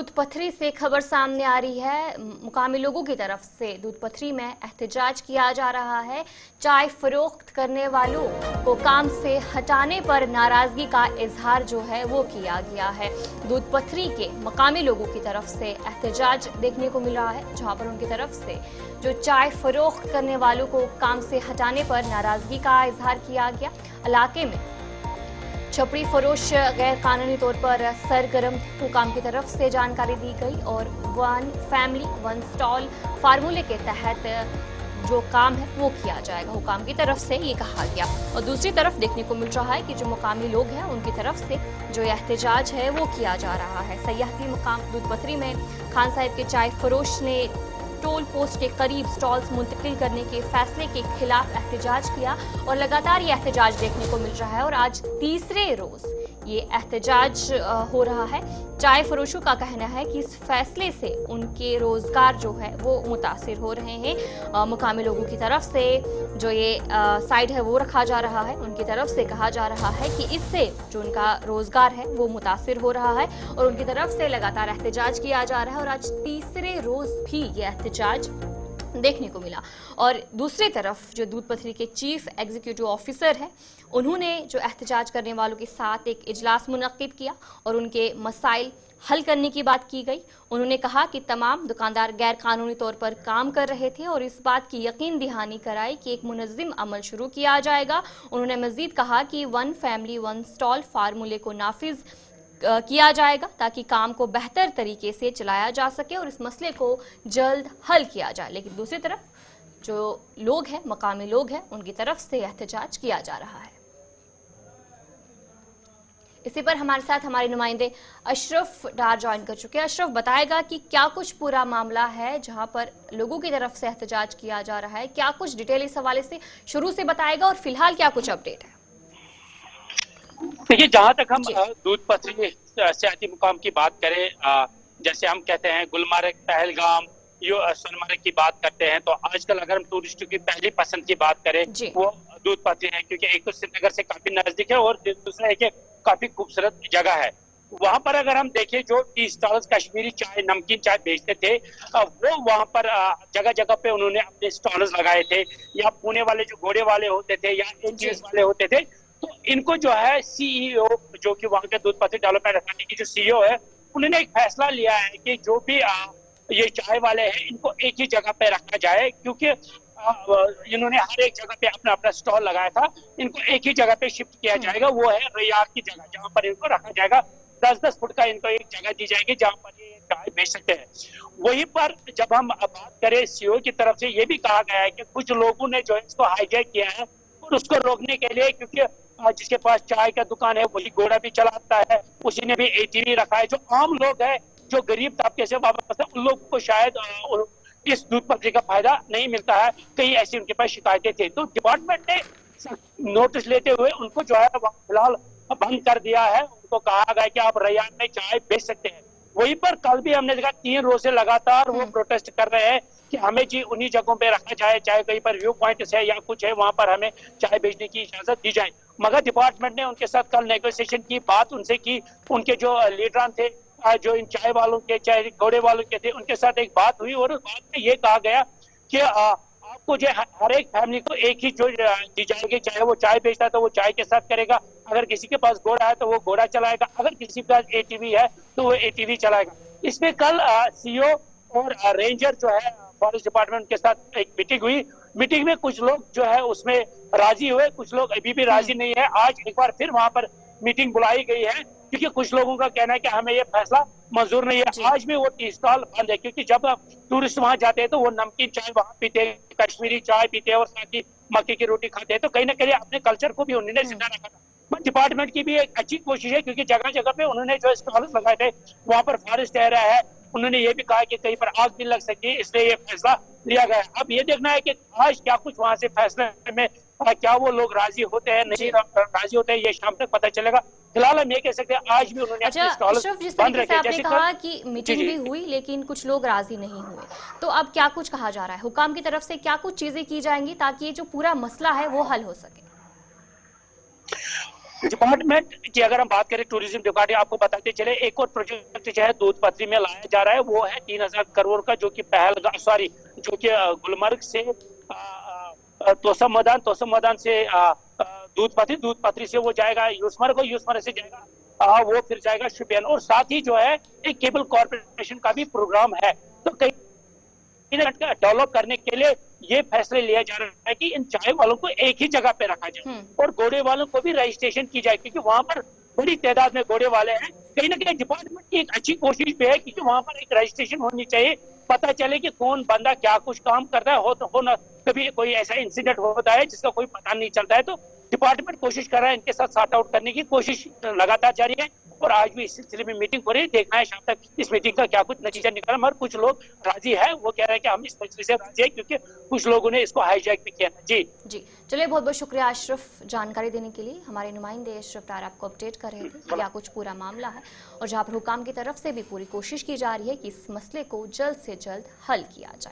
दूध पथरी से खबर सामने आ रही है। मुकामी लोगों की तरफ से दूध पथरी में एहतजाज किया जा रहा है। चाय फरोख्त करने वालों को काम से हटाने पर नाराजगी का इजहार जो है वो किया गया है। दूध पथरी के मुकामी लोगों की तरफ से एहतजाज देखने को मिल रहा है, जहां पर उनकी तरफ से जो चाय फरोख्त करने वालों को काम से हटाने पर नाराजगी का इजहार किया गया। इलाके में छपड़ी फरोश गैर कानूनी तौर पर सरगर्म हुकाम की तरफ से जानकारी दी गई और वन फैमिली वन स्टॉल फार्मूले के तहत जो काम है वो किया जाएगा, हुकाम की तरफ से ये कहा गया। और दूसरी तरफ देखने को मिल रहा है कि जो मुकामी लोग हैं उनकी तरफ से जो एहतजाज है वो किया जा रहा है। सयाहती मुकाम दूध पथरी में खान साहिब के चाय फरोश ने टोल पोस्ट के करीब स्टॉल्स मुंतकिल करने के फैसले के खिलाफ एहतजाज किया और लगातार ये एहतजाज देखने को मिल रहा है और आज तीसरे रोज ये एहतजाज हो रहा है। चाय फरोशों का कहना है कि इस फैसले से उनके रोजगार जो है वो मुतासिर हो रहे हैं। मुकामी लोगों की तरफ से जो ये साइड है वो रखा जा रहा है, उनकी तरफ से कहा जा रहा है कि इससे जो उनका रोजगार है वो मुतासिर हो रहा है और उनकी तरफ से लगातार एहतजाज किया जा रहा है और आज तीसरे रोज भी ये एहतजाज देखने को मिला। और दूसरी तरफ जो दूध पथरी के चीफ एग्जीक्यूटिव ऑफिसर हैं, उन्होंने जो एहतजाज करने वालों के साथ एक इजलास मुनक्किद किया और उनके मसाइल हल करने की बात की गई। उन्होंने कहा कि तमाम दुकानदार गैर कानूनी तौर पर काम कर रहे थे और इस बात की यकीन दहानी कराई कि एक मुनज़्ज़िम अमल शुरू किया जाएगा। उन्होंने मजीद कहा कि वन फैमिली वन स्टॉल फार्मूले को नाफिज किया जाएगा ताकि काम को बेहतर तरीके से चलाया जा सके और इस मसले को जल्द हल किया जाए। लेकिन दूसरी तरफ जो लोग हैं, मकामी लोग हैं, उनकी तरफ से एहतजाज किया जा रहा है। इसी पर हमारे साथ हमारे नुमाइंदे अशरफ डार ज्वाइन कर चुके हैं। अशरफ बताएगा कि क्या कुछ पूरा मामला है जहां पर लोगों की तरफ से एहतजाज किया जा रहा है, क्या कुछ डिटेल इस हवाले से शुरू से बताएगा और फिलहाल क्या कुछ अपडेट है। देखिए, जहां तक हम दूध पथरी सियासी मुकाम की बात करें, जैसे हम कहते हैं गुलमर्ग, पहलगाम, सोनमर्ग की बात करते हैं, तो आजकल अगर हम टूरिस्टों की पहली पसंद की बात करें वो दूध पथरी है, क्योंकि एक तो श्रीनगर से काफी नजदीक है और दूसरा है कि काफी खूबसूरत जगह है। वहां पर अगर हम देखें जो टी स्टॉल्स कश्मीरी चाय, नमकीन चाय बेचते थे, वो वहां पर जगह जगह पे उन्होंने अपने स्टॉल्स लगाए थे। या पुणे वाले जो घोड़े वाले होते थे या एनजीओ वाले होते थे, तो इनको जो है सीईओ, जो कि वहां के दूध पथरी डेवलपमेंट अथॉरिटी की जो सीईओ है, उन्होंने एक फैसला लिया है कि जो भी ये चाय वाले हैं इनको एक ही जगह पे रखा जाए, क्योंकि इन्होंने हर एक जगह पे अपना अपना स्टॉल लगाया था। इनको एक ही जगह पे शिफ्ट किया जाएगा, वो है रैयार की जगह, जहाँ पर इनको रखा जाएगा। 10-10 फुट का इनको एक जगह दी जाएगी जहाँ पर ये चाय बेच सकते हैं। वहीं पर जब हम बात करें सीईओ की तरफ से, ये भी कहा गया है कि कुछ लोगों ने जो है इसको हाईजैक किया है और उसको रोकने के लिए, क्योंकि जिसके पास चाय का दुकान है वही घोड़ा भी चलाता है, उसी ने भी एटीवी रखा है। जो आम लोग हैं, जो गरीब तबके से वापस है, उन लोगों को शायद इस दूध पथरी का फायदा नहीं मिलता है। कई ऐसी उनके पास शिकायतें थी, तो डिपार्टमेंट ने नोटिस लेते हुए उनको जो है फिलहाल बंद कर दिया है। उनको कहा गया कि आप रैयान में चाय बेच सकते हैं। वहीं पर कल भी हमने देखा 3 रोज से लगातार वो प्रोटेस्ट कर रहे हैं कि हमें जी उन्हीं जगहों पे रखा जाए, चाहे कहीं पर व्यू पॉइंट्स है या कुछ है, वहां पर हमें चाय बेचने की इजाजत दी जाए। मगर डिपार्टमेंट ने उनके साथ कल नेगोशिएशन की, बात उनसे की। उनके जो लीडरान थे, जो इन चाय वालों के, चाहे घोड़े वालों के थे, उनके साथ एक बात हुई और बात में ये कहा गया कि आपको जो हर एक फैमिली को एक ही जो दी जाएगी, चाहे वो चाय बेचता है तो वो चाय के साथ करेगा, अगर किसी के पास घोड़ा है तो वो घोड़ा चलाएगा, अगर किसी के पास एटीवी है तो वो एटीवी चलाएगा। इसमें कल सीईओ और रेंजर जो है फॉरेस्ट डिपार्टमेंट के साथ एक मीटिंग हुई। मीटिंग में कुछ लोग जो है उसमें राजी हुए, कुछ लोग अभी भी राजी नहीं है। आज एक बार फिर वहां पर मीटिंग बुलाई गई है, क्योंकि कुछ लोगों का कहना है कि हमें ये फैसला मंजूर नहीं है। आज भी वो टी स्टॉल बंद है, क्योंकि जब टूरिस्ट वहां जाते हैं तो वो नमकीन चाय वहां पीते हैं, कश्मीरी चाय पीते हैं और साथ ही मक्के की रोटी खाते हैं। तो कहीं ना कहीं अपने कल्चर को भी उन्होंने जिंदा रखा था। डिपार्टमेंट की भी एक अच्छी कोशिश है, क्योंकि जगह जगह पे उन्होंने जो स्टॉल लगाए थे वहां पर फॉरेस्ट एरिया है। उन्होंने ये भी कहा कि कहीं पर आग भी लग सकती है, इसलिए ये फैसला लिया गया। अब ये देखना है कि आज क्या कुछ वहां से फैसले में क्या वो लोग राजी होते हैं, नहीं राजी होते हैं, ये शाम तक पता चलेगा। फिलहाल हम ये कह सकते हैं आज भी उन्होंने अच्छा अशरफ, जिस तरीके से आपने कहा कि मीटिंग भी हुई लेकिन कुछ लोग राजी नहीं हुए, तो अब क्या कुछ कहा जा रहा है? हुकाम की तरफ से क्या कुछ चीजें की जाएंगी ताकि ये जो पूरा मसला है वो हल हो सके? डिपार्टमेंट की अगर हम बात करें, टूरिज्म डिपार्टमेंट, आपको बताते चले एक और प्रोजेक्ट जो है दूध पथरी में लाया जा रहा है, वो है 3,000 करोड़ का, जो कि जो कि गुलमर्ग से तोसम मैदान से दूध पथरी से वो जाएगा यूसमर्ग, और यूसमर्ग से जाएगा वो फिर जाएगा शुपियन। और साथ ही जो है एक केबल कॉर्पोरेशन का भी प्रोग्राम है। तो कई डेवलप करने के लिए ये फैसले लिया जा रहा है कि इन चाय वालों को एक ही जगह पे रखा जाए और घोड़े वालों को भी रजिस्ट्रेशन की जाए, क्योंकि वहां पर बड़ी तादाद में घोड़े वाले हैं। कहीं ना कहीं डिपार्टमेंट की एक अच्छी कोशिश भी है कि वहां पर एक रजिस्ट्रेशन होनी चाहिए, पता चले कि कौन बंदा क्या कुछ काम करता है। हो ना कभी कोई ऐसा इंसिडेंट होता है जिसका कोई पता नहीं चलता है, तो डिपार्टमेंट कोशिश कर रहा है इनके साथ सॉर्ट आउट करने की कोशिश लगातार जारी है। और आज भी इस सिलसिले में मीटिंग हो रही है, देखना है शाम तक इस मीटिंग का क्या कुछ नतीजा निकला। मगर कुछ लोग राजी है, वो कह रहे हैं कि हम इस फैसले से राजी है, क्योंकि कुछ लोगों ने इसको हाईजैक भी किया। जी चलिए, बहुत बहुत शुक्रिया अशरफ जानकारी देने के लिए। हमारे नुमाइंदे अशरफ डार आपको अपडेट कर रहे थे क्या कुछ पूरा मामला है, और जहां पर हुकाम की तरफ से भी पूरी कोशिश की जा रही है कि इस मसले को जल्द से जल्द हल किया जाए।